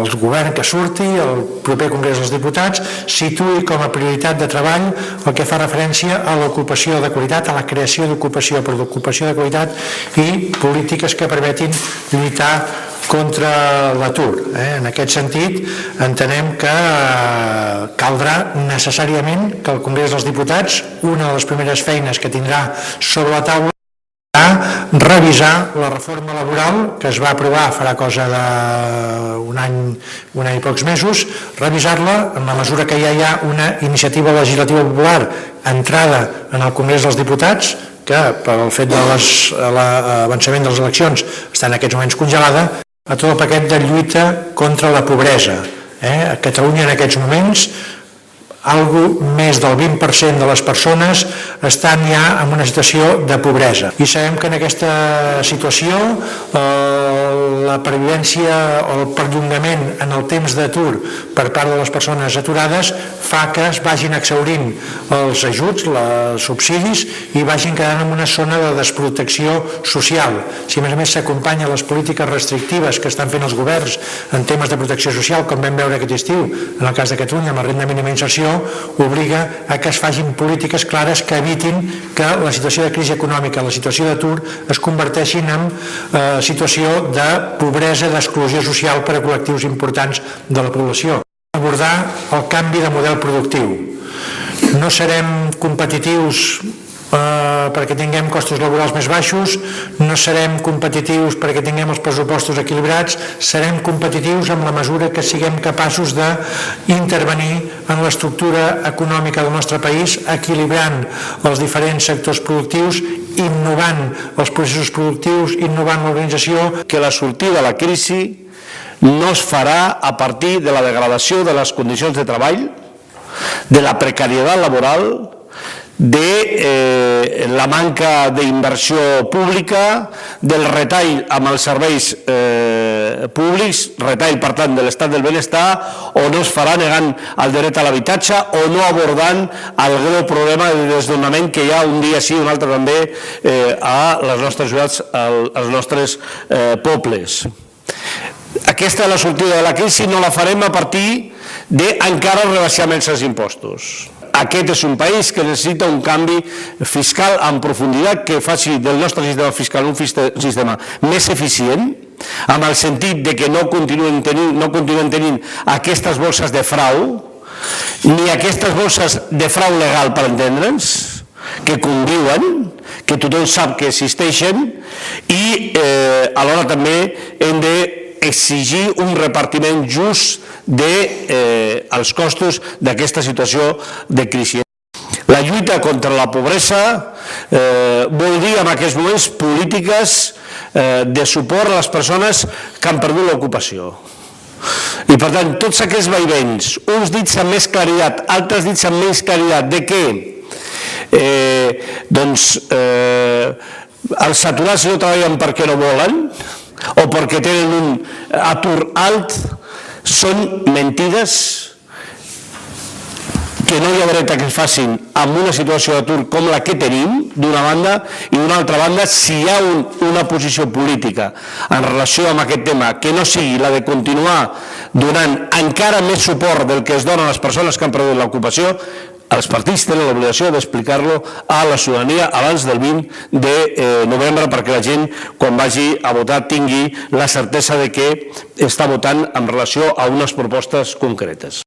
el govern que surti, el proper Congrés dels Diputats, situï com a prioritat de treball el que fa referència a l'ocupació de qualitat, a la creació d'ocupació, però d'ocupació de qualitat i polítiques que permetin lluitar contra l'atur. En aquest sentit, entenem que caldrà necessàriament que el Congrés dels Diputats, una de les primeres feines que tindrà sobre la taula, revisar la reforma laboral que es va aprovar farà cosa d'un any i pocs mesos, revisar-la en la mesura que ja hi ha una iniciativa legislativa popular entrada en el Congrés dels Diputats, que pel fet de l'avançament de les eleccions està en aquests moments congelada, a tot el paquet de lluita contra la pobresa. A Catalunya en aquests moments més del 20% de les persones estan ja en una situació de pobresa. I sabem que en aquesta situació la pervivència o el perllongament en el temps d'atur per part de les persones aturades fa que es vagin exhaurint els ajuts, els subsidis, i vagin quedant en una zona de desprotecció social. Si a més s'acompanya les polítiques restrictives que estan fent els governs en temes de protecció social, com vam veure aquest estiu, en el cas de Catalunya amb la renda mínima d'inserció, obliga a que es facin polítiques clares que evitin que la situació de crisi econòmica, la situació d'atur, es converteixin en situació de pobresa, d'exclusió social per a col·lectius importants de la població. Abordar el canvi de model productiu. No serem competitius perquè tinguem costos laborals més baixos, no serem competitius perquè tinguem els pressupostos equilibrats, serem competitius en la mesura que siguem capaços d'intervenir en l'estructura econòmica del nostre país, equilibrant els diferents sectors productius, innovant els processos productius, innovant l'organització. Que la sortida de la crisi no es farà a partir de la degradació de les condicions de treball, de la precarietat laboral, de la manca d'inversió pública, del retall amb els serveis públics, retall per tant de l'estat del benestar, o no es farà negant el dret a l'habitatge o no abordant el greu problema de desnonament que hi ha un dia sí i un altre també a les nostres ciutats, als nostres pobles. Aquesta la sortida de la crisi no la farem a partir d'encara rebaixar més els impostos. Aquest és un país que necessita un canvi fiscal en profunditat que faci del nostre sistema fiscal un sistema més eficient, amb el sentit de que no continuem tenint aquestes bosses de frau, ni aquestes bosses de frau legal, per entendre'ns, que conviuen, que tothom sap que existeixen, i alhora també hem d'exigir un repartiment just dels costos d'aquesta situació de crisi. La lluita contra la pobresa vol dir en aquests moments polítiques de suport a les persones que han perdut l'ocupació. I per tant, tots aquests vaivens, uns dits amb més claritat, altres dits amb menys claritat, de què? Doncs els aturats no treballen perquè no volen o perquè tenen un atur alt, són mentides que no hi ha dret que es facin en una situació d'atur com la que tenim, d'una banda, i d'una altra banda, si hi ha una posició política en relació amb aquest tema que no sigui la de continuar donant encara més suport del que es dona a les persones que han perdut l'ocupació, els partits tenen l'obligació d'explicar-lo a la ciutadania abans del 20 de novembre perquè la gent, quan vagi a votar, tingui la certesa de que està votant en relació a unes propostes concretes.